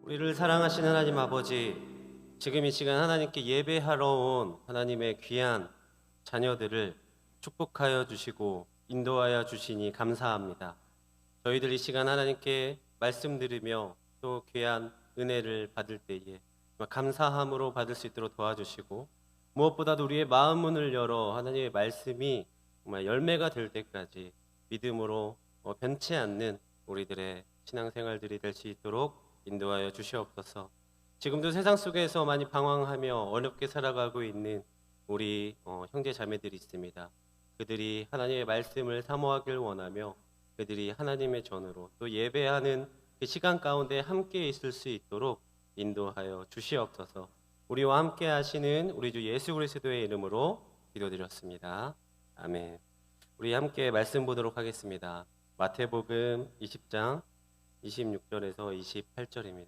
우리를 사랑하시는 하나님 아버지, 지금 이 시간 하나님께 예배하러 온 하나님의 귀한 자녀들을 축복하여 주시고 인도하여 주시니 감사합니다. 저희들 이 시간 하나님께 말씀 들으며 또 귀한 은혜를 받을 때에 감사함으로 받을 수 있도록 도와주시고, 무엇보다도 우리의 마음 문을 열어 하나님의 말씀이 정말 열매가 될 때까지 믿음으로 변치 않는 우리들의 신앙생활들이 될 수 있도록 인도하여 주시옵소서. 지금도 세상 속에서 많이 방황하며 어렵게 살아가고 있는 우리 형제 자매들이 있습니다. 그들이 하나님의 말씀을 사모하길 원하며 그들이 하나님의 전으로 또 예배하는 그 시간 가운데 함께 있을 수 있도록 인도하여 주시옵소서. 우리와 함께 하시는 우리 주 예수 그리스도의 이름으로 기도드렸습니다. 아멘. 우리 함께 말씀 보도록 하겠습니다. 마태복음 20장 26절에서 28절입니다.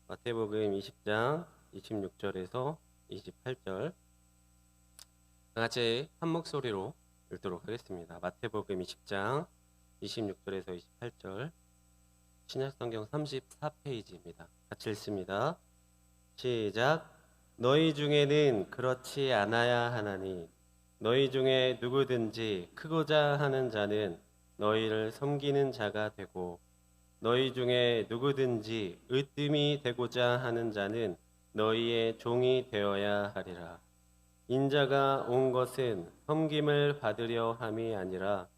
마태복음 20장 26절에서 28절 같이 한 목소리로 읽도록 하겠습니다. 마태복음 20장 26절에서 28절 신약성경 34페이지입니다. 같이 읽습니다. 시작. 너희 중에는 그렇지 않아야 하나니 너희 중에 누구든지 크고자 하는 자는 너희를 섬기는 자가 되고 너희 중에 누구든지 으뜸이 되고자 하는 자는 너희의 종이 되어야 하리라. 인자가 온 것은 섬김을 받으려 함이 아니라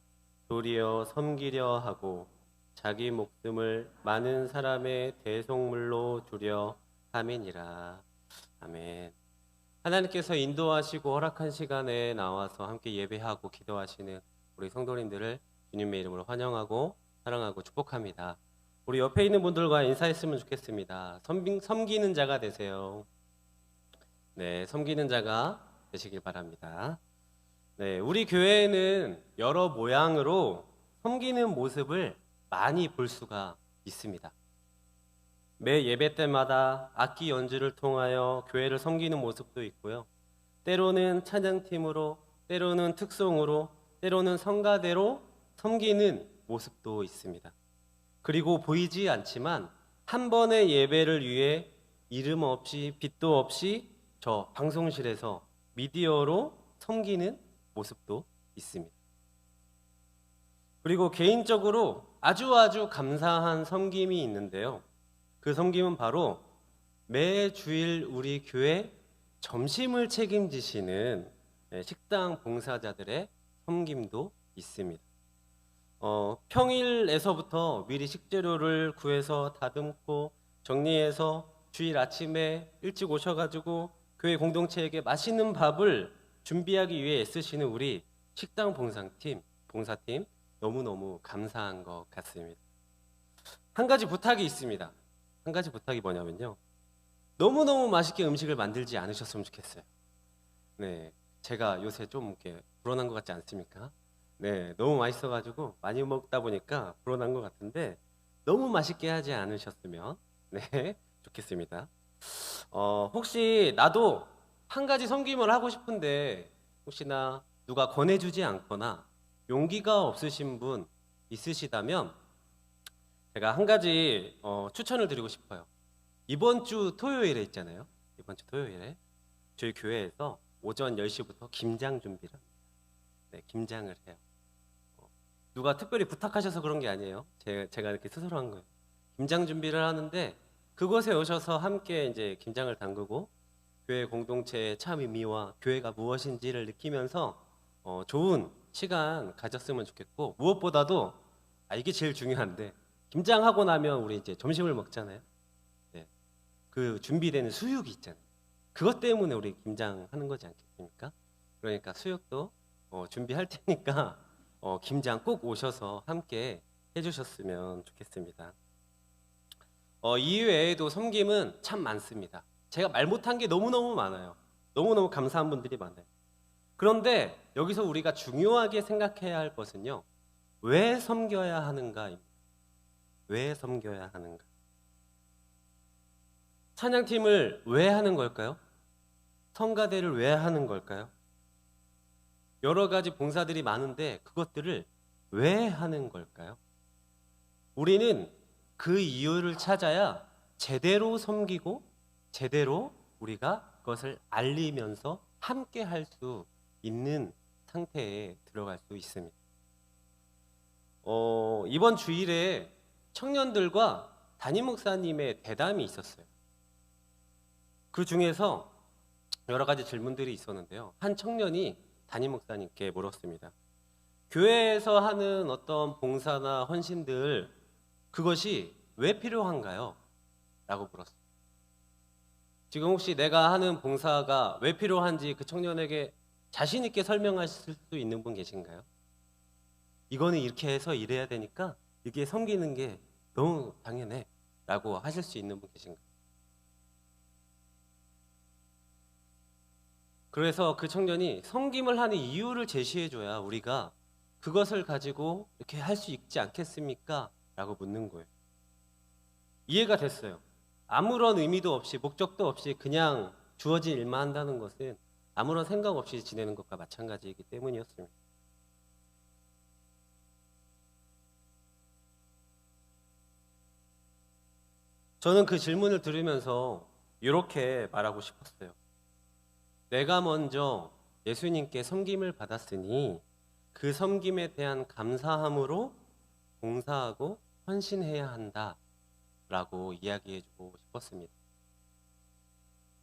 도리어 섬기려 하고 자기 목숨을 많은 사람의 대속물로 주려 함이니라. 아멘. 하나님께서 인도하시고 허락한 시간에 나와서 함께 예배하고 기도하시는 우리 성도님들을 주님의 이름으로 환영하고 사랑하고 축복합니다. 우리 옆에 있는 분들과 인사했으면 좋겠습니다. 섬기는 자가 되세요. 네, 섬기는 자가 되시길 바랍니다. 네, 우리 교회에는 여러 모양으로 섬기는 모습을 많이 볼 수가 있습니다. 매 예배 때마다 악기 연주를 통하여 교회를 섬기는 모습도 있고요. 때로는 찬양팀으로, 때로는 특송으로, 때로는 성가대로 섬기는 모습도 있습니다. 그리고 보이지 않지만 한 번의 예배를 위해 이름 없이 빛도 없이 저 방송실에서 미디어로 섬기는 모습도 있습니다. 그리고 개인적으로 아주 감사한 섬김이 있는데요. 그 섬김은 바로 매 주일 우리 교회 점심을 책임지시는 식당 봉사자들의 섬김도 있습니다. 평일에서부터 미리 식재료를 구해서 다듬고 정리해서 주일 아침에 일찍 오셔가지고 교회 공동체에게 맛있는 밥을 준비하기 위해 애쓰시는 우리 식당 봉사팀 너무너무 감사한 것 같습니다. 한 가지 부탁이 있습니다. 한 가지 부탁이 뭐냐면요. 너무너무 맛있게 음식을 만들지 않으셨으면 좋겠어요. 네, 제가 요새 좀 이렇게 불어난 것 같지 않습니까? 네, 너무 맛있어가지고 많이 먹다 보니까 불어난 것 같은데 너무 맛있게 하지 않으셨으면 네, 좋겠습니다. 혹시 나도 한 가지 섬김을 하고 싶은데 혹시나 누가 권해주지 않거나 용기가 없으신 분 있으시다면 제가 한 가지 추천을 드리고 싶어요. 이번 주 토요일에 있잖아요. 이번 주 토요일에 저희 교회에서 오전 10시부터 김장 준비를 합니다. 네, 김장을 해요. 누가 특별히 부탁하셔서 그런 게 아니에요. 제가 이렇게 스스로 한 거예요. 김장 준비를 하는데 그곳에 오셔서 함께 이제 김장을 담그고 교회 공동체의 참 의미와 교회가 무엇인지를 느끼면서 좋은 시간 가졌으면 좋겠고, 무엇보다도 이게 제일 중요한데 김장하고 나면 우리 이제 점심을 먹잖아요. 네. 그 준비되는 수육이 있잖아요. 그것 때문에 우리 김장하는 거지 않겠습니까? 그러니까 수육도 준비할 테니까 김장 꼭 오셔서 함께 해주셨으면 좋겠습니다. 이외에도 섬김은 참 많습니다. 제가 말 못한 게 너무너무 많아요. 너무너무 감사한 분들이 많아요. 그런데 여기서 우리가 중요하게 생각해야 할 것은요. 왜 섬겨야 하는가입니다. 왜 섬겨야 하는가? 찬양팀을 왜 하는 걸까요? 성가대를 왜 하는 걸까요? 여러 가지 봉사들이 많은데 그것들을 왜 하는 걸까요? 우리는 그 이유를 찾아야 제대로 섬기고 제대로 우리가 그것을 알리면서 함께 할 수 있는 상태에 들어갈 수 있습니다. 이번 주일에 청년들과 담임 목사님의 대담이 있었어요. 그 중에서 여러 가지 질문들이 있었는데요. 한 청년이 담임 목사님께 물었습니다. 교회에서 하는 어떤 봉사나 헌신들, 그것이 왜 필요한가요? 라고 물었어요. 지금 혹시 내가 하는 봉사가 왜 필요한지 그 청년에게 자신 있게 설명하실 수 있는 분 계신가요? 이거는 이렇게 해서 이래야 되니까 이게 섬기는 게 너무 당연해 라고 하실 수 있는 분 계신가요? 그래서 그 청년이 섬김을 하는 이유를 제시해줘야 우리가 그것을 가지고 이렇게 할 수 있지 않겠습니까? 라고 묻는 거예요. 이해가 됐어요. 아무런 의미도 없이 목적도 없이 그냥 주어진 일만 한다는 것은 아무런 생각 없이 지내는 것과 마찬가지이기 때문이었습니다. 저는 그 질문을 들으면서 이렇게 말하고 싶었어요. 내가 먼저 예수님께 섬김을 받았으니 그 섬김에 대한 감사함으로 봉사하고 헌신해야 한다 라고 이야기해주고 싶었습니다.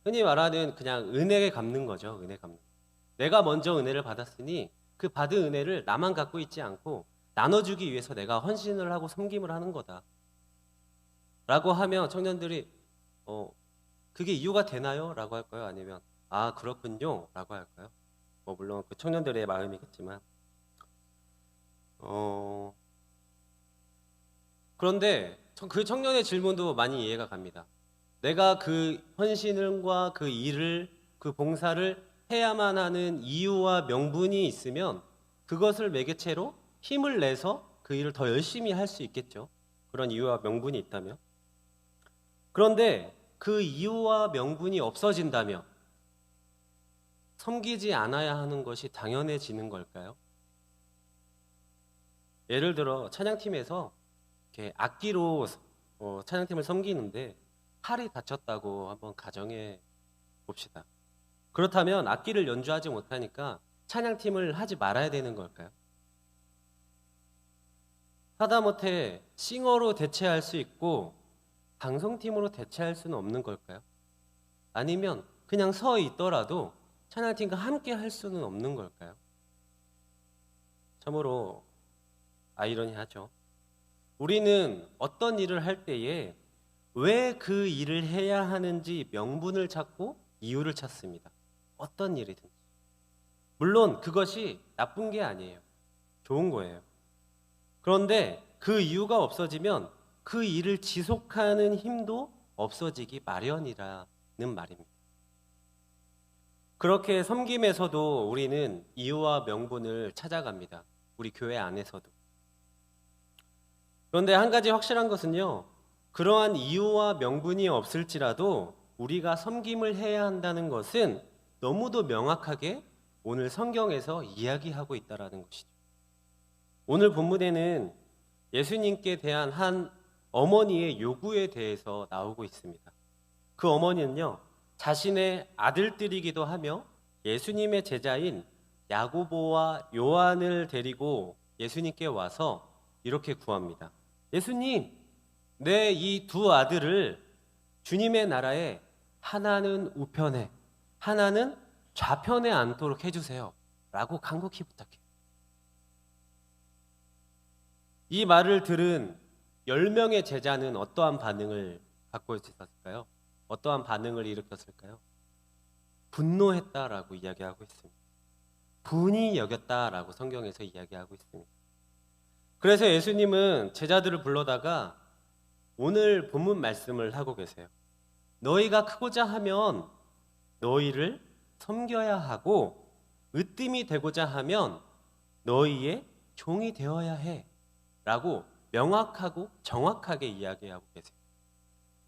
흔히 말하는 그냥 은혜 갚는 거죠. 은혜 갚는. 내가 먼저 은혜를 받았으니 그 받은 은혜를 나만 갖고 있지 않고 나눠주기 위해서 내가 헌신을 하고 섬김을 하는 거다 라고 하면 청년들이 그게 이유가 되나요? 라고 할까요? 아니면 아 그렇군요 라고 할까요? 물론 그 청년들의 마음이겠지만 그런데 그 청년의 질문도 많이 이해가 갑니다. 내가 그 헌신과 그 일을, 그 봉사를 해야만 하는 이유와 명분이 있으면 그것을 매개체로 힘을 내서 그 일을 더 열심히 할 수 있겠죠. 그런 이유와 명분이 있다면. 그런데 그 이유와 명분이 없어진다면 섬기지 않아야 하는 것이 당연해지는 걸까요? 예를 들어 찬양팀에서 이렇게 악기로 찬양팀을 섬기는데 팔이 다쳤다고 한번 가정해 봅시다. 그렇다면 악기를 연주하지 못하니까 찬양팀을 하지 말아야 되는 걸까요? 하다못해 싱어로 대체할 수 있고 방송팀으로 대체할 수는 없는 걸까요? 아니면 그냥 서 있더라도 찬양팀과 함께 할 수는 없는 걸까요? 참으로 아이러니하죠. 우리는 어떤 일을 할 때에 왜 그 일을 해야 하는지 명분을 찾고 이유를 찾습니다. 어떤 일이든지. 물론 그것이 나쁜 게 아니에요. 좋은 거예요. 그런데 그 이유가 없어지면 그 일을 지속하는 힘도 없어지기 마련이라는 말입니다. 그렇게 섬김에서도 우리는 이유와 명분을 찾아갑니다. 우리 교회 안에서도. 그런데 한 가지 확실한 것은요. 그러한 이유와 명분이 없을지라도 우리가 섬김을 해야 한다는 것은 너무도 명확하게 오늘 성경에서 이야기하고 있다는 것이죠. 오늘 본문에는 예수님께 대한 한 어머니의 요구에 대해서 나오고 있습니다. 그 어머니는요. 자신의 아들들이기도 하며 예수님의 제자인 야고보와 요한을 데리고 예수님께 와서 이렇게 구합니다. 예수님, 내 이 두 아들을 주님의 나라에 하나는 우편에 하나는 좌편에 앉도록 해주세요 라고 간곡히 부탁해요. 이 말을 들은 10명의 제자는 어떠한 반응을 갖고 있었을까요? 어떠한 반응을 일으켰을까요? 분노했다라고 이야기하고 있습니다. 분이 여겼다라고 성경에서 이야기하고 있습니다. 그래서 예수님은 제자들을 불러다가 오늘 본문 말씀을 하고 계세요. 너희가 크고자 하면 너희를 섬겨야 하고 으뜸이 되고자 하면 너희의 종이 되어야 해 라고 명확하고 정확하게 이야기하고 계세요.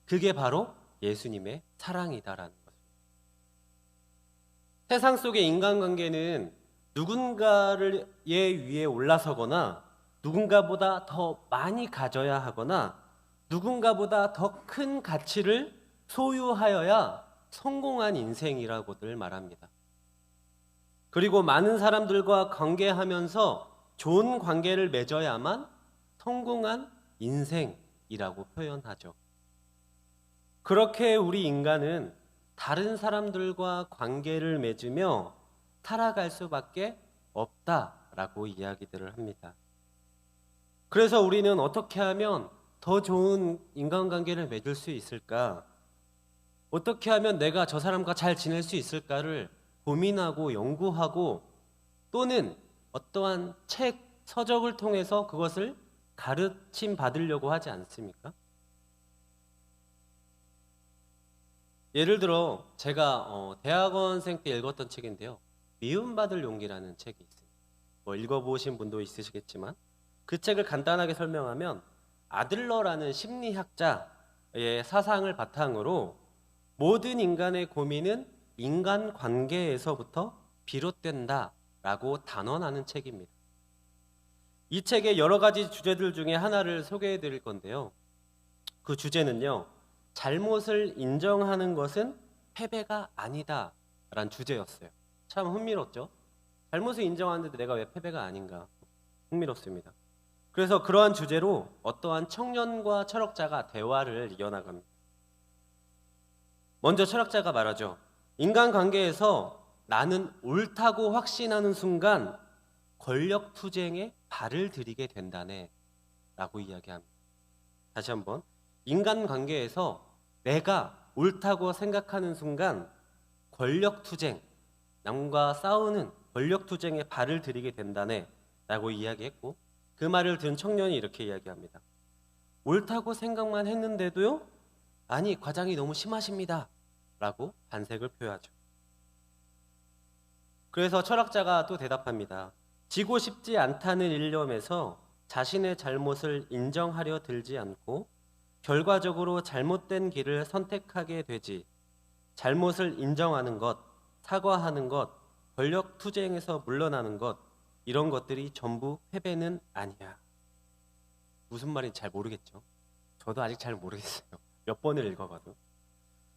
그게 바로 예수님의 사랑이다라는 것입니다. 세상 속의 인간관계는 누군가를 위에 올라서거나 누군가보다 더 많이 가져야 하거나 누군가보다 더 큰 가치를 소유하여야 성공한 인생이라고들 말합니다. 그리고 많은 사람들과 관계하면서 좋은 관계를 맺어야만 성공한 인생이라고 표현하죠. 그렇게 우리 인간은 다른 사람들과 관계를 맺으며 살아갈 수밖에 없다라고 이야기들을 합니다. 그래서 우리는 어떻게 하면 더 좋은 인간관계를 맺을 수 있을까? 어떻게 하면 내가 저 사람과 잘 지낼 수 있을까를 고민하고 연구하고 또는 어떠한 책, 서적을 통해서 그것을 가르침 받으려고 하지 않습니까? 예를 들어 제가 대학원생 때 읽었던 책인데요. 미움받을 용기라는 책이 있습니다. 뭐 읽어보신 분도 있으시겠지만 그 책을 간단하게 설명하면 아들러라는 심리학자의 사상을 바탕으로 모든 인간의 고민은 인간관계에서부터 비롯된다라고 단언하는 책입니다. 이 책의 여러 가지 주제들 중에 하나를 소개해 드릴 건데요. 그 주제는요. 잘못을 인정하는 것은 패배가 아니다 라는 주제였어요. 참 흥미롭죠? 잘못을 인정하는데 내가 왜 패배가 아닌가? 흥미롭습니다. 그래서 그러한 주제로 어떠한 청년과 철학자가 대화를 이어나갑니다. 먼저 철학자가 말하죠. 인간관계에서 나는 옳다고 확신하는 순간 권력투쟁에 발을 들이게 된다네 라고 이야기합니다. 다시 한번 인간관계에서 내가 옳다고 생각하는 순간 권력투쟁, 남과 싸우는 권력투쟁에 발을 들이게 된다네 라고 이야기했고 그 말을 든 청년이 이렇게 이야기합니다. 옳다고 생각만 했는데도요? 아니, 과장이 너무 심하십니다 라고 반색을 표하죠. 그래서 철학자가 또 대답합니다. 지고 싶지 않다는 일념에서 자신의 잘못을 인정하려 들지 않고 결과적으로 잘못된 길을 선택하게 되지. 잘못을 인정하는 것, 사과하는 것, 권력 투쟁에서 물러나는 것, 이런 것들이 전부 패배는 아니야. 무슨 말인지 잘 모르겠죠. 저도 아직 잘 모르겠어요. 몇 번을 읽어봐도.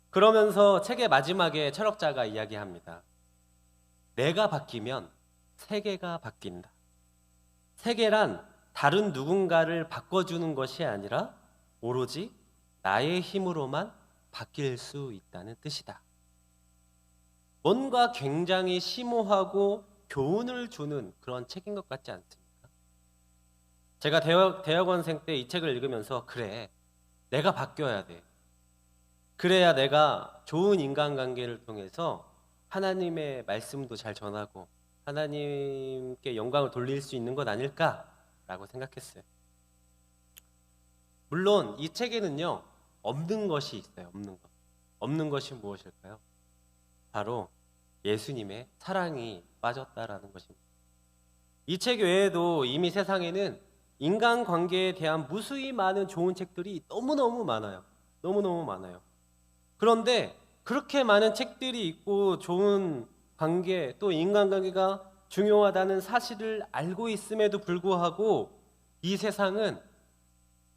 그러면서 책의 마지막에 철학자가 이야기합니다. 내가 바뀌면 세계가 바뀐다. 세계란 다른 누군가를 바꿔주는 것이 아니라 오로지 나의 힘으로만 바뀔 수 있다는 뜻이다. 뭔가 굉장히 심오하고 교훈을 주는 그런 책인 것 같지 않습니까? 제가 대학원생 때 이 책을 읽으면서 그래, 내가 바뀌어야 돼. 그래야 내가 좋은 인간관계를 통해서 하나님의 말씀도 잘 전하고 하나님께 영광을 돌릴 수 있는 것 아닐까라고 생각했어요. 물론 이 책에는요, 없는 것이 있어요. 없는 것. 없는 것이 무엇일까요? 바로 예수님의 사랑이 빠졌다라는 것입니다. 이 책 외에도 이미 세상에는 인간관계에 대한 무수히 많은 좋은 책들이 너무너무 많아요. 너무너무 많아요. 그런데 그렇게 많은 책들이 있고 좋은 관계, 또 인간관계가 중요하다는 사실을 알고 있음에도 불구하고 이 세상은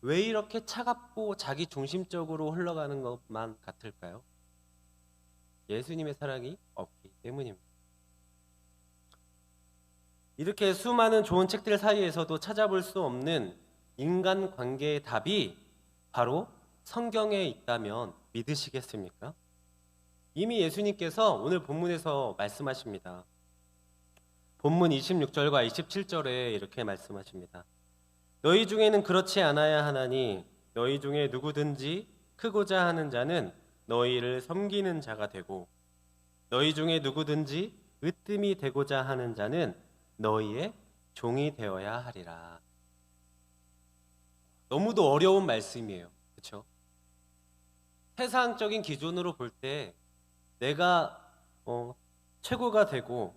왜 이렇게 차갑고 자기 중심적으로 흘러가는 것만 같을까요? 예수님의 사랑이 없기 때문입니다. 이렇게 수많은 좋은 책들 사이에서도 찾아볼 수 없는 인간관계의 답이 바로 성경에 있다면 믿으시겠습니까? 이미 예수님께서 오늘 본문에서 말씀하십니다. 본문 26절과 27절에 이렇게 말씀하십니다. 너희 중에는 그렇지 않아야 하나니 너희 중에 누구든지 크고자 하는 자는 너희를 섬기는 자가 되고 너희 중에 누구든지 으뜸이 되고자 하는 자는 너희의 종이 되어야 하리라. 너무도 어려운 말씀이에요. 그렇죠? 세상적인 기준으로 볼 때 내가 최고가 되고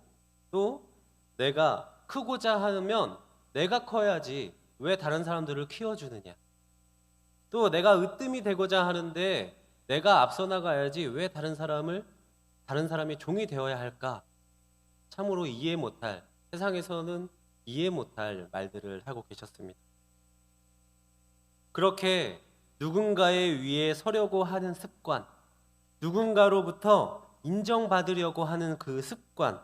또 내가 크고자 하면 내가 커야지 왜 다른 사람들을 키워주느냐. 또 내가 으뜸이 되고자 하는데 내가 앞서 나가야지 왜 다른 사람이 종이 되어야 할까. 참으로 이해 못할, 세상에서는 이해 못할 말들을 하고 계셨습니다. 그렇게 누군가의 위에 서려고 하는 습관, 누군가로부터 인정받으려고 하는 그 습관,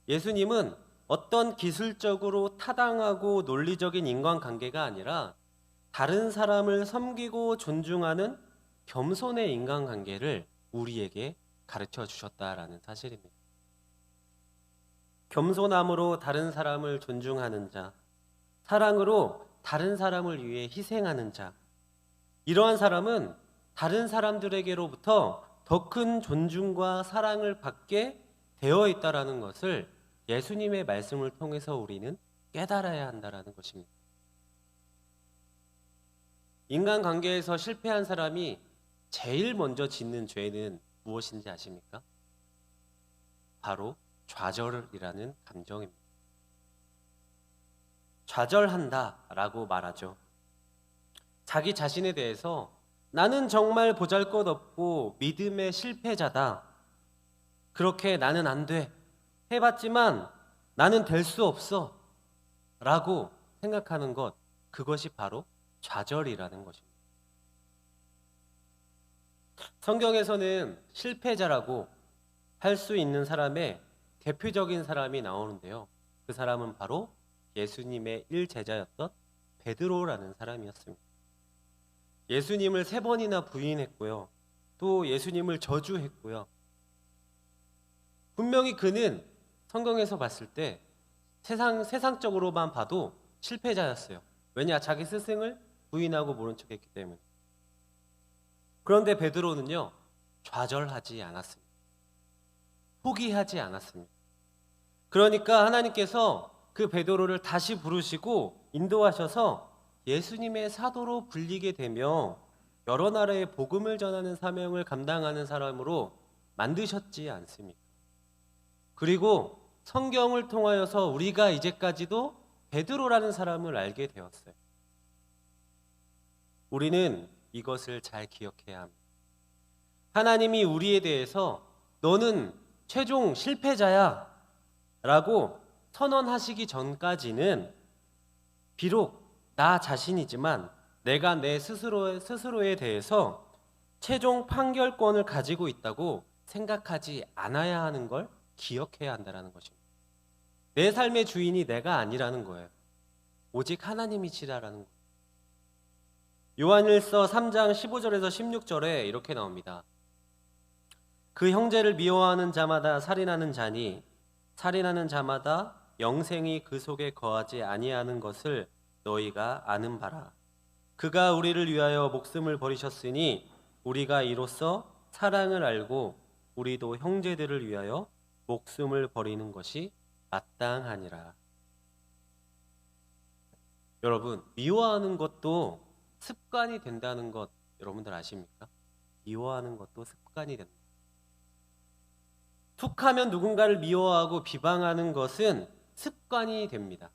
예수님은 어떤 기술적으로 타당하고 논리적인 인간관계가 아니라 다른 사람을 섬기고 존중하는 겸손의 인간관계를 우리에게 가르쳐 주셨다라는 사실입니다. 겸손함으로 다른 사람을 존중하는 자, 사랑으로 다른 사람을 위해 희생하는 자, 이러한 사람은 다른 사람들에게로부터 더 큰 존중과 사랑을 받게 되어 있다라는 것을 예수님의 말씀을 통해서 우리는 깨달아야 한다라는 것입니다. 인간관계에서 실패한 사람이 제일 먼저 짓는 죄는 무엇인지 아십니까? 바로 좌절이라는 감정입니다. 좌절한다라고 말하죠. 자기 자신에 대해서 나는 정말 보잘것없고 믿음의 실패자다. 그렇게 나는 안 돼. 해봤지만 나는 될 수 없어. 라고 생각하는 것, 그것이 바로 좌절이라는 것입니다. 성경에서는 실패자라고 할 수 있는 사람의 대표적인 사람이 나오는데요. 그 사람은 바로 예수님의 일제자였던 베드로라는 사람이었습니다. 예수님을 3번이나 부인했고요. 또 예수님을 저주했고요. 분명히 그는 성경에서 봤을 때 세상적으로만 봐도 실패자였어요. 왜냐? 자기 스승을 부인하고 모른 척했기 때문에. 그런데 베드로는요, 좌절하지 않았습니다. 포기하지 않았습니다. 그러니까 하나님께서 그 베드로를 다시 부르시고 인도하셔서 예수님의 사도로 불리게 되며 여러 나라에 복음을 전하는 사명을 감당하는 사람으로 만드셨지 않습니까? 그리고 성경을 통하여서 우리가 이제까지도 베드로라는 사람을 알게 되었어요. 우리는 이것을 잘 기억해야 합니다. 하나님이 우리에 대해서 너는 최종 실패자야 라고 선언하시기 전까지는 비록 나 자신이지만 내가 내 스스로에 대해서 최종 판결권을 가지고 있다고 생각하지 않아야 하는 걸 기억해야 한다는 것입니다. 내 삶의 주인이 내가 아니라는 거예요. 오직 하나님이시라는 거예요. 요한일서 3장 15절에서 16절에 이렇게 나옵니다. 그 형제를 미워하는 자마다 살인하는 자니 살인하는 자마다 영생이 그 속에 거하지 아니하는 것을 너희가 아는 바라. 그가 우리를 위하여 목숨을 버리셨으니 우리가 이로써 사랑을 알고 우리도 형제들을 위하여 목숨을 버리는 것이 마땅하니라. 여러분, 미워하는 것도 습관이 된다는 것 여러분들 아십니까? 미워하는 것도 습관이 된다. 툭하면 누군가를 미워하고 비방하는 것은 습관이 됩니다.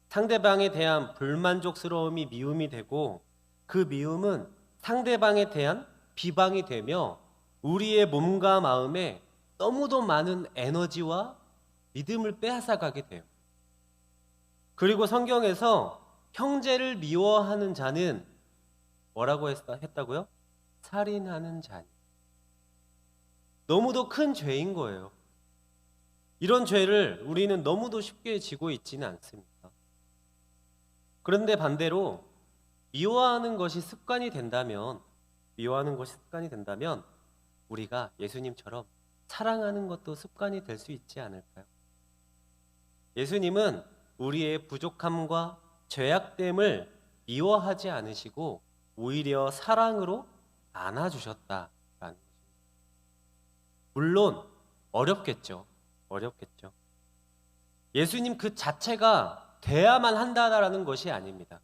상대방에 대한 불만족스러움이 미움이 되고 그 미움은 상대방에 대한 비방이 되며 우리의 몸과 마음에 너무도 많은 에너지와 믿음을 빼앗아가게 돼요. 그리고 성경에서 형제를 미워하는 자는 뭐라고 했다고요? 살인하는 자니. 너무도 큰 죄인 거예요. 이런 죄를 우리는 너무도 쉽게 지고 있지는 않습니다. 그런데 반대로 미워하는 것이 습관이 된다면 우리가 예수님처럼 사랑하는 것도 습관이 될 수 있지 않을까요? 예수님은 우리의 부족함과 죄악됨을 미워하지 않으시고 오히려 사랑으로 안아주셨다라는 것입니다. 물론 어렵겠죠. 예수님 그 자체가 돼야만 한다라는 것이 아닙니다.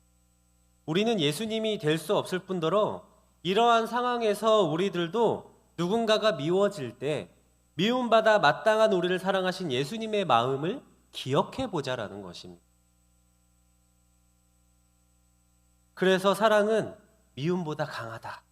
우리는 예수님이 될 수 없을 뿐더러 이러한 상황에서 우리들도 누군가가 미워질 때 미움받아 마땅한 우리를 사랑하신 예수님의 마음을 기억해 보자라는 것입니다. 그래서 사랑은 미움보다 강하다.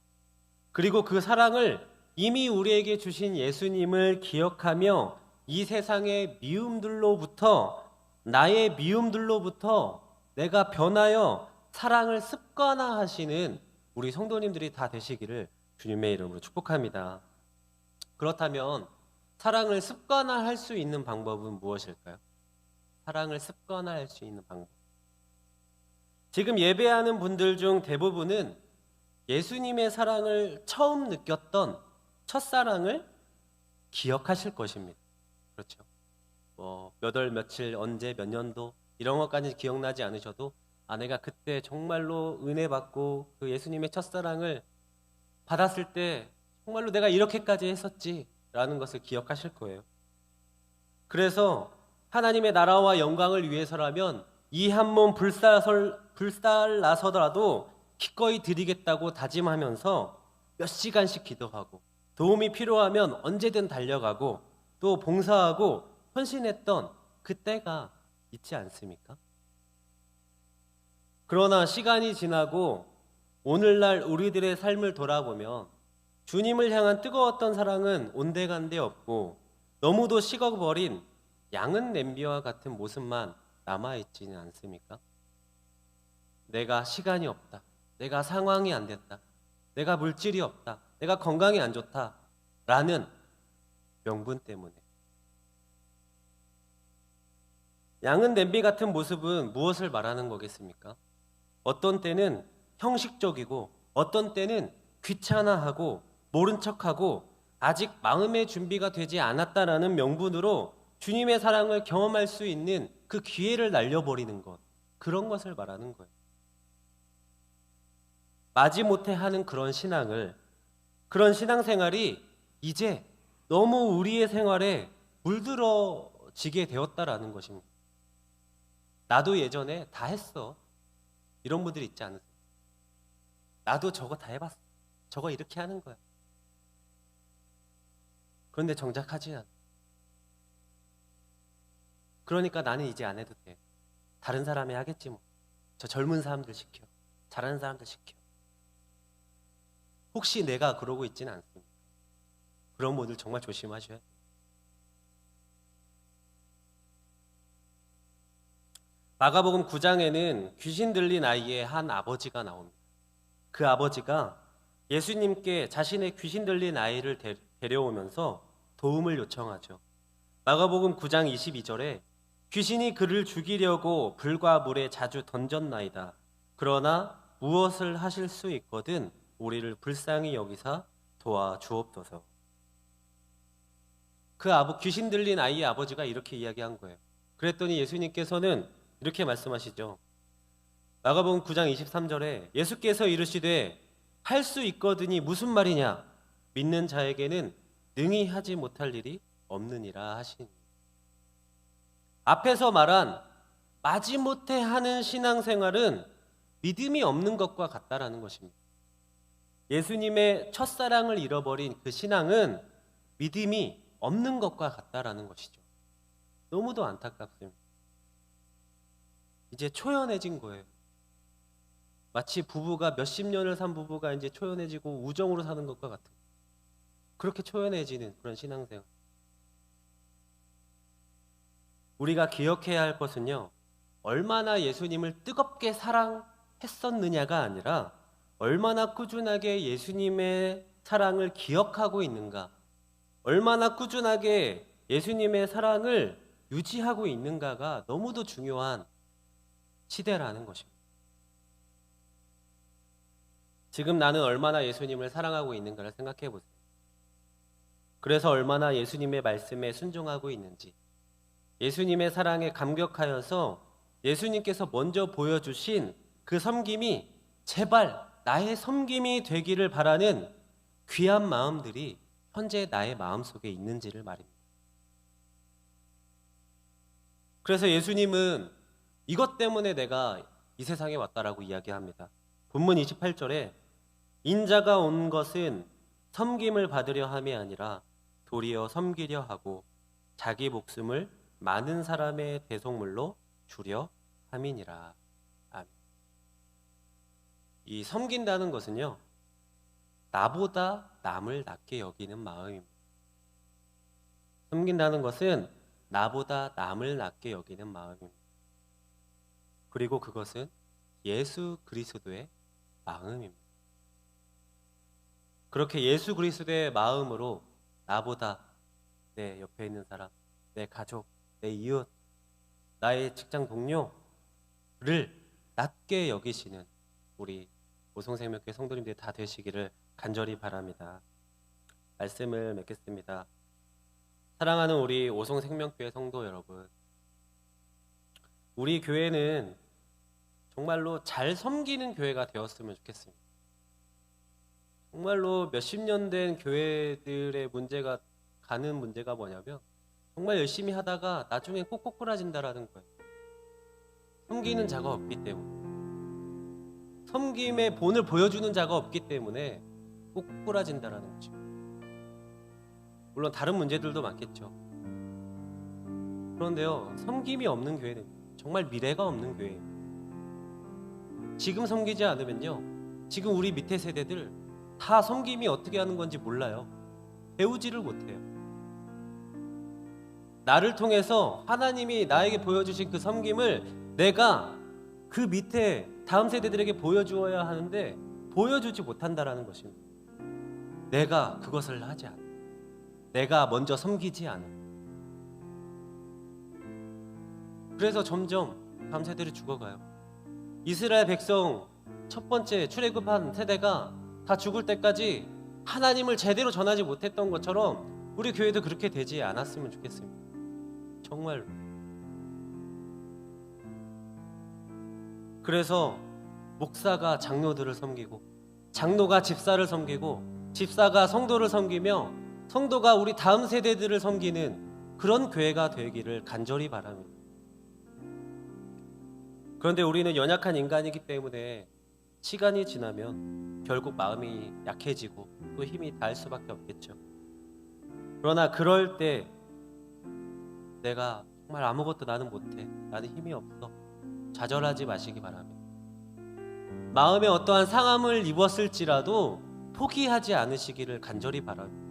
그리고 그 사랑을 이미 우리에게 주신 예수님을 기억하며 이 세상의 미움들로부터 나의 미움들로부터 내가 변하여 사랑을 습관화하시는 우리 성도님들이 다 되시기를 주님의 이름으로 축복합니다. 그렇다면 사랑을 습관화할 수 있는 방법은 무엇일까요? 사랑을 습관화할 수 있는 방법. 지금 예배하는 분들 중 대부분은 예수님의 사랑을 처음 느꼈던 첫사랑을 기억하실 것입니다. 그렇죠? 몇 월, 며칠, 언제, 몇 년도 이런 것까지 기억나지 않으셔도 내가 그때 정말로 은혜 받고 그 예수님의 첫사랑을 받았을 때 정말로 내가 이렇게까지 했었지 라는 것을 기억하실 거예요. 그래서 하나님의 나라와 영광을 위해서라면 이 한 몸 불살라서라도 기꺼이 드리겠다고 다짐하면서 몇 시간씩 기도하고 도움이 필요하면 언제든 달려가고 또 봉사하고 헌신했던 그때가 있지 않습니까? 그러나 시간이 지나고 오늘날 우리들의 삶을 돌아보면 주님을 향한 뜨거웠던 사랑은 온데간데 없고 너무도 식어버린 양은 냄비와 같은 모습만 남아있지는 않습니까? 내가 시간이 없다. 내가 상황이 안 됐다. 내가 물질이 없다. 내가 건강이 안 좋다. 라는 명분 때문에. 양은 냄비 같은 모습은 무엇을 말하는 거겠습니까? 어떤 때는 형식적이고 어떤 때는 귀찮아하고 모른 척하고 아직 마음의 준비가 되지 않았다라는 명분으로 주님의 사랑을 경험할 수 있는 그 기회를 날려버리는 것, 그런 것을 말하는 거예요. 마지못해 하는 그런 신앙생활이 이제 너무 우리의 생활에 물들어지게 되었다라는 것입니다. 나도 예전에 다 했어. 이런 분들이 있지 않으세요? 나도 저거 다 해봤어. 저거 이렇게 하는 거야. 그런데 정작 하지 않아. 그러니까 나는 이제 안 해도 돼. 다른 사람이 하겠지 뭐. 저 젊은 사람들 시켜. 잘하는 사람들 시켜. 혹시 내가 그러고 있지는 않습니다. 그런 분들 정말 조심하셔야 돼요. 마가복음 9장에는 귀신 들린 아이의 한 아버지가 나옵니다. 그 아버지가 예수님께 자신의 귀신 들린 아이를 데려오면서 도움을 요청하죠. 마가복음 9장 22절에 귀신이 그를 죽이려고 불과 물에 자주 던졌나이다. 그러나 무엇을 하실 수 있거든 우리를 불쌍히 여기사 도와주옵소서. 그 귀신 들린 아이의 아버지가 이렇게 이야기한 거예요. 그랬더니 예수님께서는 이렇게 말씀하시죠. 마가복음 9장 23절에 예수께서 이르시되 할 수 있거든이 무슨 말이냐? 믿는 자에게는 능히 하지 못할 일이 없느니라 하시니. 앞에서 말한 마지못해 하는 신앙생활은 믿음이 없는 것과 같다라는 것입니다. 예수님의 첫사랑을 잃어버린 그 신앙은 믿음이 없는 것과 같다라는 것이죠. 너무도 안타깝습니다. 이제 초연해진 거예요. 마치 부부가 몇십 년을 산 부부가 이제 초연해지고 우정으로 사는 것과 같은, 그렇게 초연해지는 그런 신앙생활. 우리가 기억해야 할 것은요, 얼마나 예수님을 뜨겁게 사랑했었느냐가 아니라 얼마나 꾸준하게 예수님의 사랑을 기억하고 있는가, 얼마나 꾸준하게 예수님의 사랑을 유지하고 있는가가 너무도 중요한 시대라는 것입니다. 지금 나는 얼마나 예수님을 사랑하고 있는가를 생각해 보세요. 그래서 얼마나 예수님의 말씀에 순종하고 있는지, 예수님의 사랑에 감격하여서 예수님께서 먼저 보여주신 그 섬김이 제발 나의 섬김이 되기를 바라는 귀한 마음들이 현재 나의 마음속에 있는지를 말입니다. 그래서 예수님은 이것 때문에 내가 이 세상에 왔다라고 이야기합니다. 본문 28절에 인자가 온 것은 섬김을 받으려 함이 아니라 도리어 섬기려 하고 자기 목숨을 많은 사람의 대속물로 주려 함이니라. 아멘. 이 섬긴다는 것은요, 나보다 남을 낮게 여기는 마음입니다. 섬긴다는 것은 나보다 남을 낮게 여기는 마음입니다. 그리고 그것은 예수 그리스도의 마음입니다. 그렇게 예수 그리스도의 마음으로 나보다 내 옆에 있는 사람, 내 가족, 내 이웃, 나의 직장 동료를 낮게 여기시는 우리 오송생명교회 성도님들이 다 되시기를 간절히 바랍니다. 말씀을 맺겠습니다. 사랑하는 우리 오송생명교회 성도 여러분, 우리 교회는 정말로 잘 섬기는 교회가 되었으면 좋겠습니다. 정말로 몇십 년 된 교회들의 가는 문제가 뭐냐면 정말 열심히 하다가 나중에 꼭꼭 부러진다라는 거예요. 섬기는 자가 없기 때문에, 섬김의 본을 보여주는 자가 없기 때문에 꼭꼭 부러진다라는 거죠. 물론 다른 문제들도 많겠죠. 그런데요, 섬김이 없는 교회는 정말 미래가 없는 교회예요. 지금 섬기지 않으면요, 지금 우리 밑에 세대들 다 섬김이 어떻게 하는 건지 몰라요. 배우지를 못해요. 나를 통해서 하나님이 나에게 보여주신 그 섬김을 내가 그 밑에 다음 세대들에게 보여주어야 하는데 보여주지 못한다라는 것입니다. 내가 그것을 하지 않아. 내가 먼저 섬기지 않아. 그래서 점점 다음 세대들이 죽어가요. 이스라엘 백성 첫 번째 출애굽한 세대가 다 죽을 때까지 하나님을 제대로 전하지 못했던 것처럼 우리 교회도 그렇게 되지 않았으면 좋겠습니다. 정말로. 그래서 목사가 장로들을 섬기고, 장로가 집사를 섬기고, 집사가 성도를 섬기며, 성도가 우리 다음 세대들을 섬기는 그런 교회가 되기를 간절히 바랍니다. 그런데 우리는 연약한 인간이기 때문에 시간이 지나면 결국 마음이 약해지고 또 힘이 닿을 수밖에 없겠죠. 그러나 그럴 때 내가 정말 아무것도 나는 못해, 나는 힘이 없어, 좌절하지 마시기 바랍니다. 마음에 어떠한 상함을 입었을지라도 포기하지 않으시기를 간절히 바랍니다.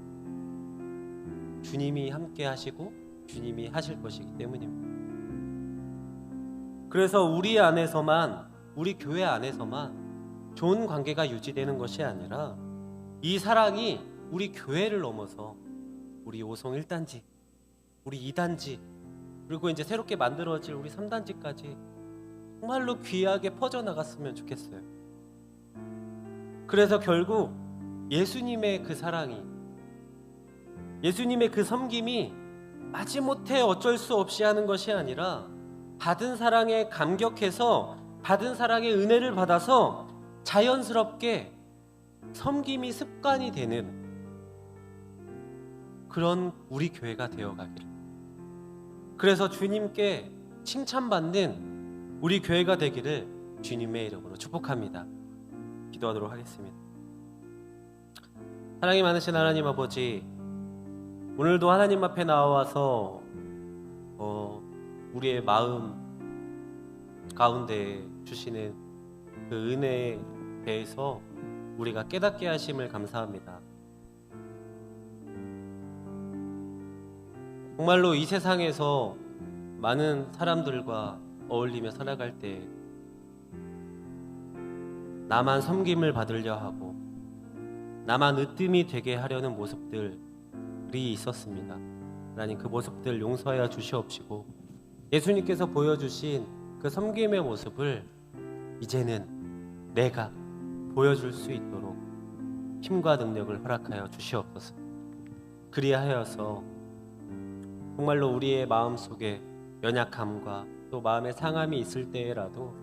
주님이 함께 하시고 주님이 하실 것이기 때문입니다. 그래서 우리 안에서만, 우리 교회 안에서만 좋은 관계가 유지되는 것이 아니라 이 사랑이 우리 교회를 넘어서 우리 오송 1단지, 우리 2단지, 그리고 이제 새롭게 만들어질 우리 3단지까지 정말로 귀하게 퍼져나갔으면 좋겠어요. 그래서 결국 예수님의 그 사랑이, 예수님의 그 섬김이 마지못해 어쩔 수 없이 하는 것이 아니라 받은 사랑에 감격해서 받은 사랑의 은혜를 받아서 자연스럽게 섬김이 습관이 되는 그런 우리 교회가 되어가기를, 그래서 주님께 칭찬받는 우리 교회가 되기를 주님의 이름으로 축복합니다. 기도하도록 하겠습니다. 사랑이 많으신 하나님 아버지, 오늘도 하나님 앞에 나와서 우리의 마음 가운데 주시는 그 은혜에 대해서 우리가 깨닫게 하심을 감사합니다. 정말로 이 세상에서 많은 사람들과 어울리며 살아갈 때 나만 섬김을 받으려 하고 나만 으뜸이 되게 하려는 모습들이 있었습니다. 하나님, 그 모습들 용서하여 주시옵시고 예수님께서 보여주신 그 섬김의 모습을 이제는 내가 보여줄 수 있도록 힘과 능력을 허락하여 주시옵소서. 그리하여서 정말로 우리의 마음속에 연약함과 또 마음의 상함이 있을 때라도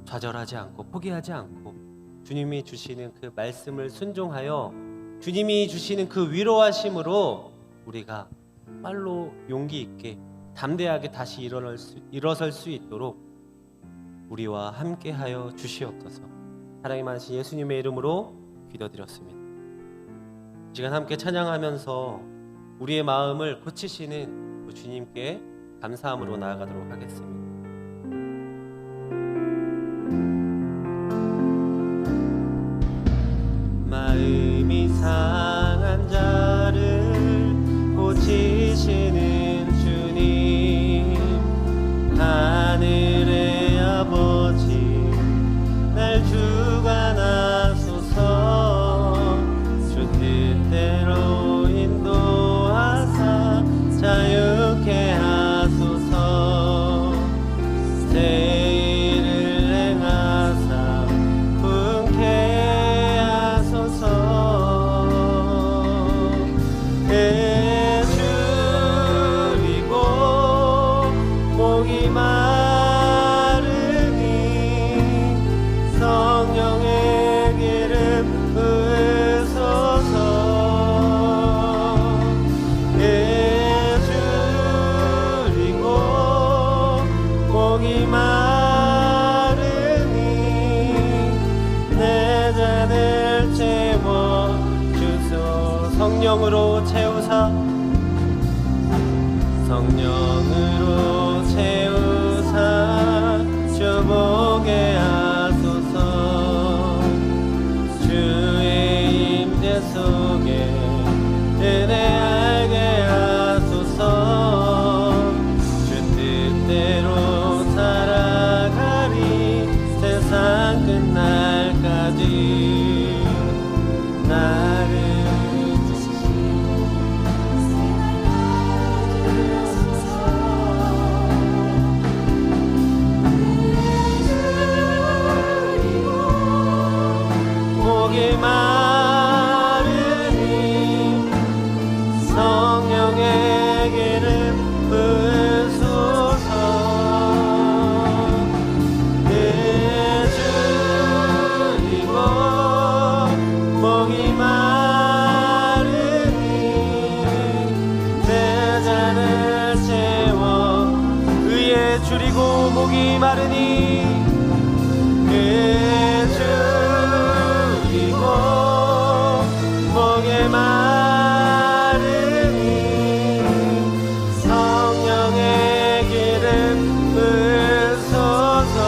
좌절하지 않고 포기하지 않고 주님이 주시는 그 말씀을 순종하여 주님이 주시는 그 위로하심으로 우리가 빨로 용기 있게 담대하게 다시 일어설 수 있도록 우리와 함께하여 주시옵소서. 사랑이 많으신 예수님의 이름으로 기도드렸습니다. 이 시간 함께 찬양하면서 우리의 마음을 고치시는 그 주님께 감사함으로 나아가도록 하겠습니다. 마음이 상한 자를 고치시는 목이 마르니 성령의 기름 부으소서. 예수리고 목이 마르니 내 잔을 채워주소. 성령으로 채우사 성령으로 채우사 주보게 하소서. 주의 임재 속에 은혜 알게 하소서. 주 뜻대로 살아가리 세상 끝날까지 나를 목이 마르니 성령의 기름 부으소서. 예수리고 목이 마르니 내 잔을 채워. 의에 줄이고 목이 마르니 목에 마르니 성령의 기름 부으소서.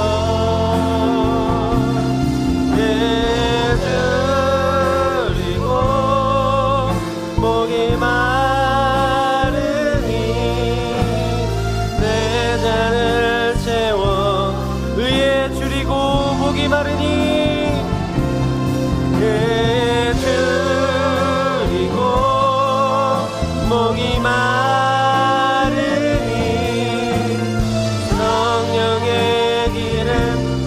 예수리고 목이 마르니 내 잔을 채워. 의에 줄이고 목이 마르니 목이 마르니 성령의 기름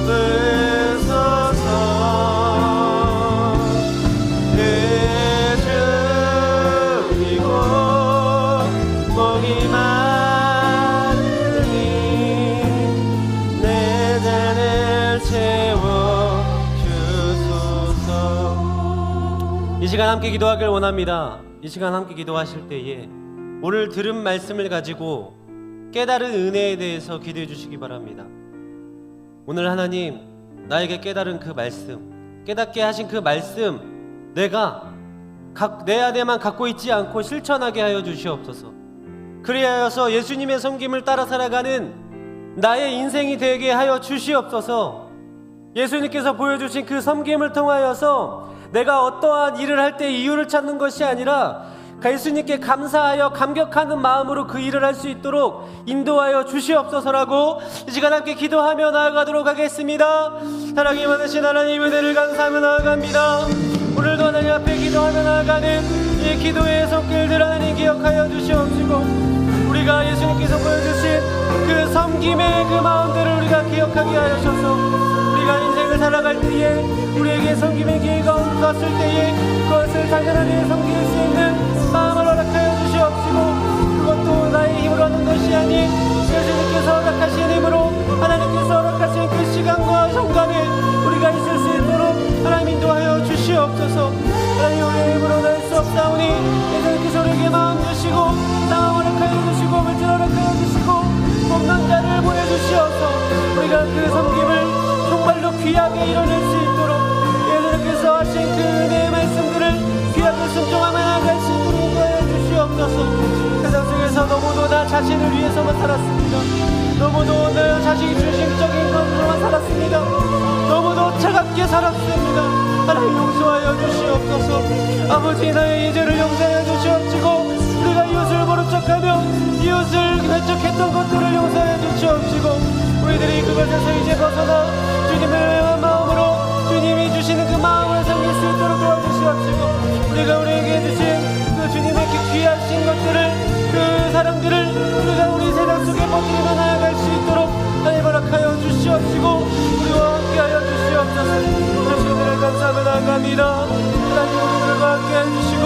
부으소서. 예수리고 목이 마르니 내 잔을 채워주소서. 이 시간 함께 기도하길 원합니다. 이 시간 함께 기도하실 때에 오늘 들은 말씀을 가지고 깨달은 은혜에 대해서 기도해 주시기 바랍니다. 오늘 하나님 나에게 깨달은 그 말씀, 깨닫게 하신 그 말씀 내가 내 안에만 갖고 있지 않고 실천하게 하여 주시옵소서. 그리하여서 예수님의 섬김을 따라 살아가는 나의 인생이 되게 하여 주시옵소서. 예수님께서 보여주신 그 섬김을 통하여서 내가 어떠한 일을 할 때 이유를 찾는 것이 아니라 예수님께 감사하여 감격하는 마음으로 그 일을 할 수 있도록 인도하여 주시옵소서라고 이 시간 함께 기도하며 나아가도록 하겠습니다. 사랑이 많으신 하나님 은혜를 감사하며 나아갑니다. 오늘도 하나님 앞에 기도하며 나아가는 이 기도의 손길들 하나님 기억하여 주시옵시고, 우리가 예수님께서 보여주신 그 섬김의 그 마음들을 우리가 기억하게 하셔서 우리가 인생을 살아갈 때에 우리에게 섬김의 기회가 왔을 때에 그것을 당연하게 섬길 수 있는 마음을 허락하여 주시옵시고, 그것도 나의 힘으로 하는 것이 아닌 예수님께서 허락하신 힘으로 하나님께서 허락하신 그 시간과 공간에 우리가 있을 수 있도록 하나님 인도하여 주시옵소서. 하나님 우리의 힘으로는 할 수 없사오니 예수님께서 우리에게 마음 주시고 상황 허락하여 주시고 물질 허락하여 주시고 먹는 자를 보여주시어서 우리가 그 섬김을 정말로 귀하게 이뤄낼 수 있도록 예수님께서 하신 그 은혜의 말씀들을 귀하게 순종하며 나아갈 수 있도록 인도하여 주시옵소서. 세상 속에서 너무도 나 자신을 위해서만 살았습니다. 너무도 내 자식 중심적인 것으로만 살았습니다. 너무도 차갑게 살았습니다. 하나님 용서하여 주시옵소서. 아버지 나의 죄를 용서하여 주시옵시고, 우리가 이웃을 모른 척하며 이웃을 배척했던 것들을 용서하여 주시옵시고, 우리들이 그것에서 이제 벗어나 주님의 마음으로 주님이 주시는 그 마음을 섬길 수 있도록 도와주시옵시고, 우리가 우리에게 주신 그 주님의 귀하신 것들을, 그 사랑들을 우리가 우리 세상 속에 퍼뜨리며 나아갈 수 있도록 하나님 허락하여 주시옵시고 우리와 함께하여 주시옵소서. 주님을 감사하며 나아갑니다. 하나님 우리들과 함께해 주시고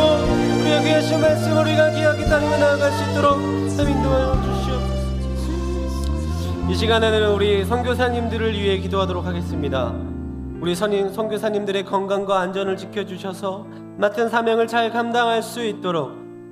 우리에게 하신 말씀 우리가 기억히 따르며 나아갈 수 있도록 하나님 인도하여 주시옵소서. 이 시간에는 우리 선교사님들을 위해 기도하도록 하겠습니다. 우리 선교사님들의 건강과 안전을 지켜주셔서 맡은 사명을 잘 감당할 수 있도록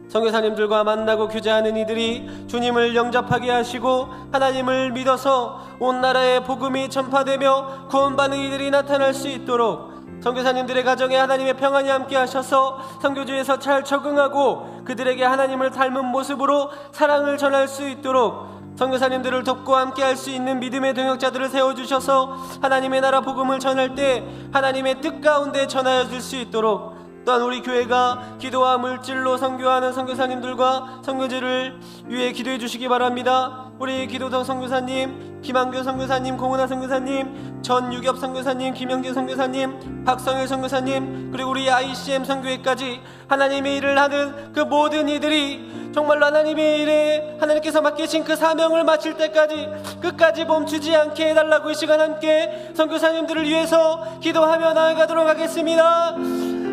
선교사님들과 만나고 교제하는 이들이 주님을 영접하게 하시고 하나님을 믿어서 온 나라에 복음이 전파되며 구원받는 이들이 나타날 수 있도록 선교사님들의 가정에 하나님의 평안이 함께 하셔서 선교지에서 잘 적응하고 그들에게 하나님을 닮은 모습으로 사랑을 전할 수 있도록 선교사님들을 돕고 함께 할 수 있는 믿음의 동역자들을 세워주셔서 하나님의 나라 복음을 전할 때 하나님의 뜻 가운데 전하여 줄 수 있도록, 또한 우리 교회가 기도와 물질로 선교하는 선교사님들과 선교지를 위해 기도해 주시기 바랍니다. 우리 기도덕 선교사님, 김한규 선교사님, 공은하 선교사님, 전유겹 선교사님, 김영진 선교사님, 박성일 선교사님, 그리고 우리 ICM 선교회까지 하나님의 일을 하는 그 모든 이들이 정말로 하나님의 일에 하나님께서 맡기신 그 사명을 마칠 때까지 끝까지 멈추지 않게 해달라고 이 시간 함께 선교사님들을 위해서 기도하며 나아가도록 하겠습니다.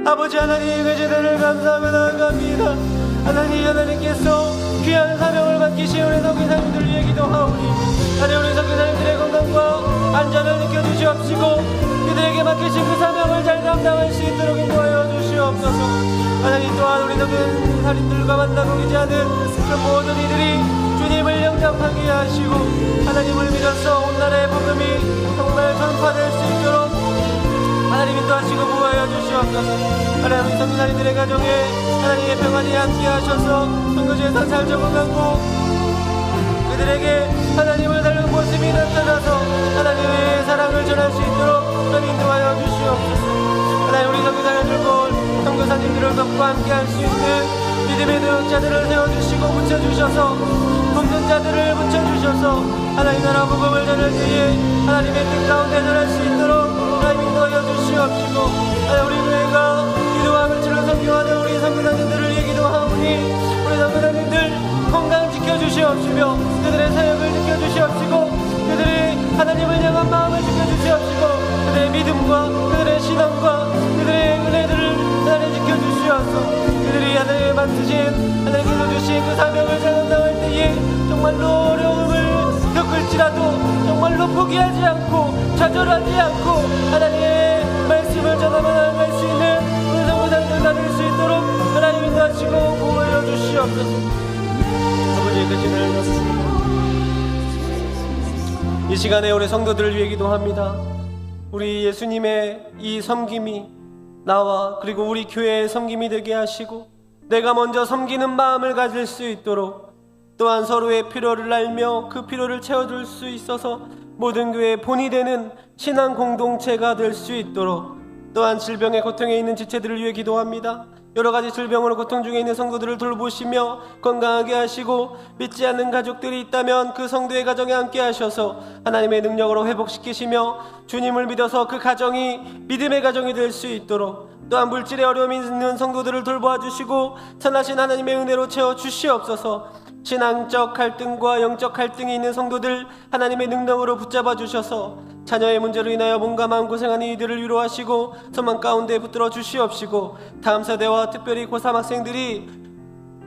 아버지 하나님, 그 제단을 감사하며 나아갑니다. 하나님께서 귀한 사명을 맡기신 우리 선교사님들을 위해 기도하오니 하나님, 우리 선교사님들의 건강과 안전을 지켜주시옵시고 그들에게 맡기신 그 사명을 잘 감당할 수 있도록 인도하여 주시옵소서. 하나님, 또한 우리 선교사님들과 만나고 교제하는 그 모든 이들이 주님을 영접하게 하시고 하나님을 믿어서 온 나라의 복음이 정말 전파될 수 있도록 하나님 인도하시고 보호하여 주시옵소서. 하나님, 우리 선교사님들의 가정에 하나님의 평안이 함께 하셔서 선교지에서 잘 적응하고 그들에게 하나님을 닮은 모습이 나타나서 하나님의 사랑을 전할 수 있도록 하나님 인도하여 주시옵소서. 하나님, 우리 선교사님들과 선교사님들을 돕고 함께 할 수 있는 믿음의 동역자들을 세워주시고 붙여주셔서 돕는 자들을 붙여주셔서 하나님 나라 복음을 전할 때에 하나님의 뜻 가운데 전할 수 있도록 하나님 인도하여 주시옵시고, 하나님, 우리 교회가 기도와 물질로 선교하는 우리 선교사님들을 위해 기도하오니 우리 선교사님들 건강 지켜주시옵시며 그들의 사역을 지켜주시옵시고 그들의 하나님을 향한 마음을 지켜주시옵시고 그들의 믿음과 그들의 신앙과 그들의 은혜들을 하나님 지켜주시옵소서. 그들이 하나님의 맡으신 하나님께서 주신 그 사명을 잘 감당할 때에 정말로 어려움을 겪을지라도 정말로 포기하지 않고 좌절하지 않고 하나님의 말씀을 전하며 나아갈 수 있는 우리 선교사님들 다 될 수 있도록 하나님 인도하시고 보호하여 주시옵소서. 아버지의 그 신을 이 시간에 우리 성도들을 위해 기도합니다. 우리 예수님의 이 섬김이 나와 그리고 우리 교회의 섬김이 되게 하시고 내가 먼저 섬기는 마음을 가질 수 있도록, 또한 서로의 필요를 알며 그 필요를 채워줄 수 있어서 모든 교회의 본이 되는 신앙 공동체가 될 수 있도록, 또한 질병의 고통에 있는 지체들을 위해 기도합니다. 여러 가지 질병으로 고통 중에 있는 성도들을 돌보시며 건강하게 하시고 믿지 않는 가족들이 있다면 그 성도의 가정에 함께 하셔서 하나님의 능력으로 회복시키시며 주님을 믿어서 그 가정이 믿음의 가정이 될 수 있도록, 또한 물질의 어려움이 있는 성도들을 돌보아 주시고 선하신 하나님의 은혜로 채워 주시옵소서. 신앙적 갈등과 영적 갈등이 있는 성도들 하나님의 능력으로 붙잡아 주셔서 자녀의 문제로 인하여 몸과 마음 고생하는 이들을 위로하시고 소망 가운데 붙들어 주시옵시고, 다음 세대와 특별히 고3 학생들이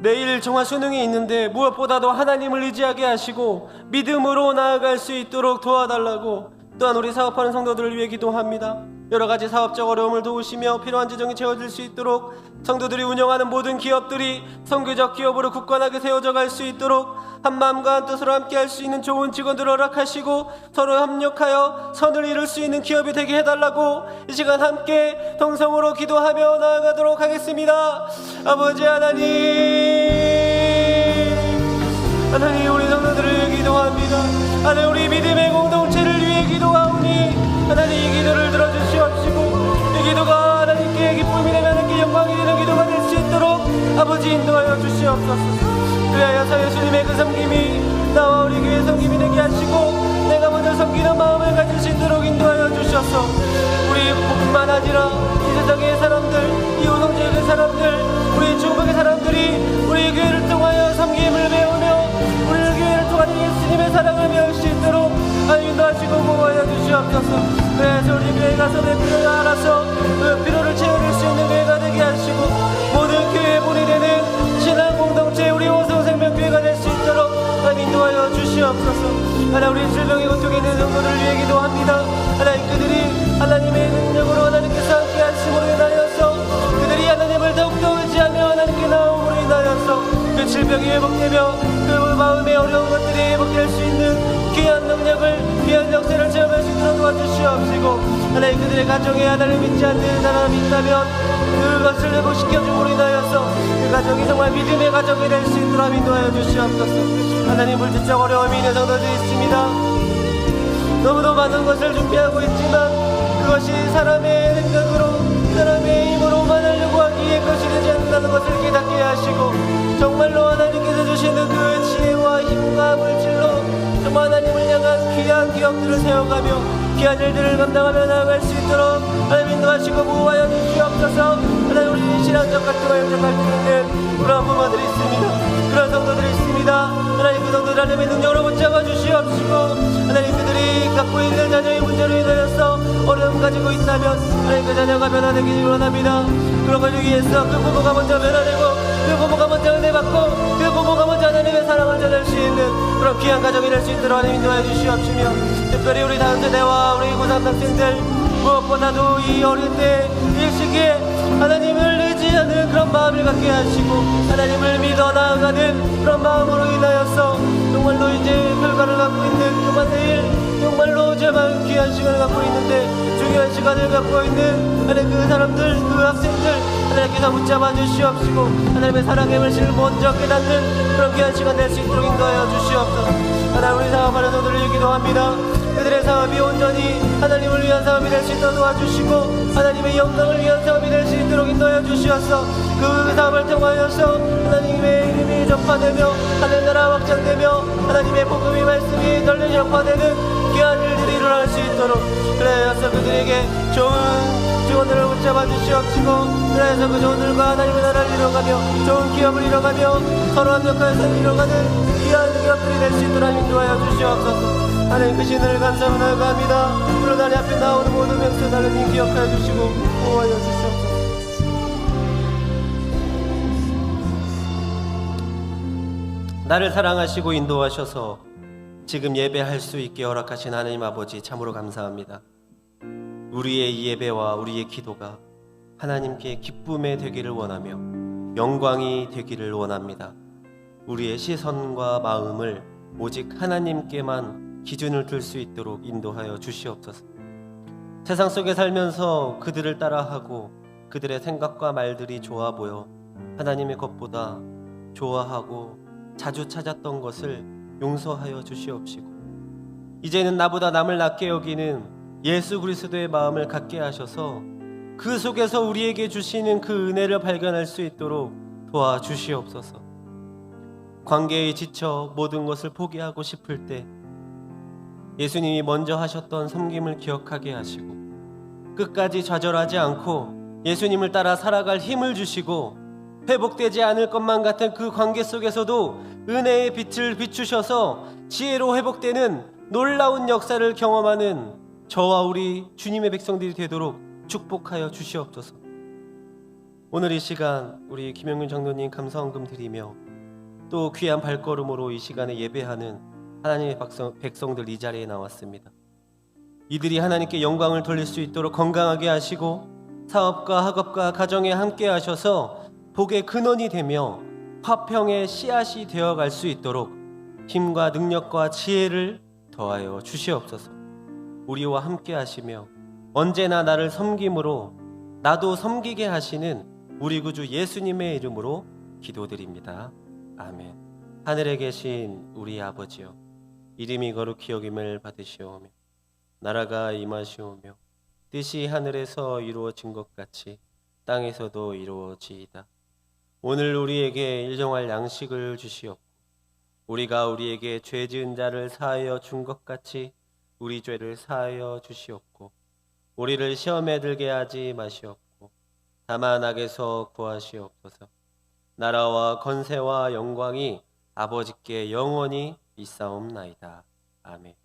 내일 정화 수능이 있는데 무엇보다도 하나님을 의지하게 하시고 믿음으로 나아갈 수 있도록 도와달라고, 또한 우리 사업하는 성도들을 위해 기도합니다. 여러 가지 사업적 어려움을 도우시며 필요한 재정이 채워질 수 있도록 성도들이 운영하는 모든 기업들이 선교적 기업으로 굳건하게 세워져 갈 수 있도록 한마음과 한뜻으로 함께 할 수 있는 좋은 직원들을 허락하시고 서로 협력하여 선을 이룰 수 있는 기업이 되게 해달라고 이 시간 함께 동성으로 기도하며 나아가도록 하겠습니다. 아버지 하나님, 하나님, 우리 성도들을 위해 기도합니다. 하나님, 우리 믿음의 공동체를 위해 기도하오니 하나님 이 기도를 들어주시옵시고 이 기도가 하나님께 기쁨이 되며 하나님께 영광이 되는 기도가 될 수 있도록 아버지 인도하여 주시옵소서. 그리하여 예수님의 그 섬김이 나와 우리 교회 섬김이 되게 하시고 내가 먼저 섬기는 마음을 가질 수 있도록 인도하여 주셔서 우리 뿐만 아니라 이 세상의 사람들, 이 우성지의 그 사람들, 우리 중국의 사람들이 우리 교회를 통하여 섬김을 배우며 우리 교회를 통하여 예수님의 사랑을 배울 수 있도록 인도하시고 보호하여 주시옵소서. 그래서 우리 교회 가서 내 필요를 알아서 그 필요를 채워줄 수 있는 교회가 되게 하시고 모든 교회의 본이 되는 신앙 공동체 우리 오성생명교회가 될 수 있도록 인도하여 주시옵소서. 하나님 우리 질병의 고통에 있는 성도를 위해 기도합니다. 하나님 그들이 하나님의 능력으로 하나님께서 함께 하심으로 인하여서 그들이 하나님을 더욱더 의지하며 하나님께 나옴으로 인하여서 그 질병이 회복되며 그 마음의 어려운 것들이 회복될 수 있는 귀한 능력을 귀한 역사를 체험할 수 있도록 도와주시옵시고 하나님 그들의 가정에 하나님을 믿지 않는 사람이 있다면 그것을 회복시켜줌으로 인하여서 그 가정이 정말 믿음의 가정이 될 수 있도록 인도하여 주시옵소서. 하나님 물질적 어려움이 있는 성도들이 있습니다. 너무도 많은 것을 준비하고 있지만 그것이 사람의 생각으로 사람의 힘으로만 하려고 하기에 그것이 되지 않는다는 것을 깨닫게 하시고 정말로 하나님께서 주시는 그 지혜와 힘과 물질로 정말 하나님을 향한 귀한 기업들을 세워가며 귀한 일들을 감당하며 나아갈 수 있도록 하나님 인도하시고 보호하여 주시옵소서. 하나님 우리 신앙적 갈등과 영적 갈등이 있는 그런 부모들이 있습니다. 그런 성도들이 있습니다. 하나님 그 성도들 하나님의 능력으로 붙잡아 주시옵시고 하나님 그들이 갖고 있는 자녀의 문제로 인하여서 어려움 가지고 있다면 하나님 그 자녀가 변화되기를 원합니다. 그런 것을 위해서 그 부모가 먼저 변화되고 그 부모가 먼저 은혜받고 그 부모가 먼저 하나님의 사랑을 전할 수 있는 그런 귀한 가정이 될 수 있도록 하나님 인도하여 주시옵시며 특별히 우리 다음 세대와 우리 고3 학생들 무엇보다도 이 어린 때 이 시기에 하나님을 의지하는 그런 마음을 갖게 하시고 하나님을 믿어 나아가는 그런 마음으로 인하여서 정말로 이제 결과를 갖고 있는 그만 내일 정말로 제만 귀한 시간을 갖고 있는데 중요한 시간을 갖고 있는 하나님 그 사람들 그 학생들 하나님께서 붙잡아 주시옵시고 하나님의 사랑의 물실을 먼저 깨닫는 그런 귀한 시간 될 수 있도록 인도하여 주시옵소서. 하나님 우리 사업하는 성도를 기도합니다. 그들의 사업이 온전히 하나님을 위한 사업이 될 수 있도록 도와주시고 하나님의 영광을 위한 사업이 될 수 있도록 인도하여 주시옵소서. 그 사업을 통하여서 하나님의 이름이 전파되며 하늘 나라 확장되며 하나님의 복음의 말씀이 널리 전파되는 귀한 일들이 일어날 수 있도록 그래서 그들에게 좋은 직원들을 붙잡아 주시옵시고 그래서 그 좋은 일과 하나님의 나라를 이뤄가며 좋은 기업을 이뤄가며 선한 역할을 이뤄가는 귀한 기업들이 될 수 있도록 인도하여 주시옵소서. 하나님 그 신을 감사하고 합니다. 물론 하나님 앞에 나오는 모든 명수 하나님 기억하여 주시고 보호하여 주시옵소서. 나를 사랑하시고 인도하셔서 지금 예배할 수 있게 허락하신 하나님 아버지 참으로 감사합니다. 우리의 이 예배와 우리의 기도가 하나님께 기쁨의 되기를 원하며 영광이 되기를 원합니다. 우리의 시선과 마음을 오직 하나님께만 기준을 둘 수 있도록 인도하여 주시옵소서. 세상 속에 살면서 그들을 따라하고 그들의 생각과 말들이 좋아 보여 하나님의 것보다 좋아하고 자주 찾았던 것을 용서하여 주시옵시고 이제는 나보다 남을 낮게 여기는 예수 그리스도의 마음을 갖게 하셔서 그 속에서 우리에게 주시는 그 은혜를 발견할 수 있도록 도와주시옵소서. 관계에 지쳐 모든 것을 포기하고 싶을 때 예수님이 먼저 하셨던 섬김을 기억하게 하시고 끝까지 좌절하지 않고 예수님을 따라 살아갈 힘을 주시고 회복되지 않을 것만 같은 그 관계 속에서도 은혜의 빛을 비추셔서 지혜로 회복되는 놀라운 역사를 경험하는 저와 우리 주님의 백성들이 되도록 축복하여 주시옵소서. 오늘 이 시간 우리 김영균 장로님 감사헌금 드리며 또 귀한 발걸음으로 이 시간에 예배하는 하나님의 백성들 이 자리에 나왔습니다. 이들이 하나님께 영광을 돌릴 수 있도록 건강하게 하시고 사업과 학업과 가정에 함께 하셔서 복의 근원이 되며 화평의 씨앗이 되어갈 수 있도록 힘과 능력과 지혜를 더하여 주시옵소서. 우리와 함께 하시며 언제나 나를 섬김으로 나도 섬기게 하시는 우리 구주 예수님의 이름으로 기도드립니다. 아멘. 하늘에 계신 우리 아버지여, 이름이 거룩히 여김을 받으시오며 나라가 임하시오며 뜻이 하늘에서 이루어진 것 같이 땅에서도 이루어지이다. 오늘 우리에게 일용할 양식을 주시옵고 우리가 우리에게 죄 지은 자를 사하여 준 것 같이 우리 죄를 사하여 주시옵고 우리를 시험에 들게 하지 마시옵고 다만 악에서 구하시옵소서. 나라와 권세와 영광이 아버지께 영원히 있사옵나이다. 아멘.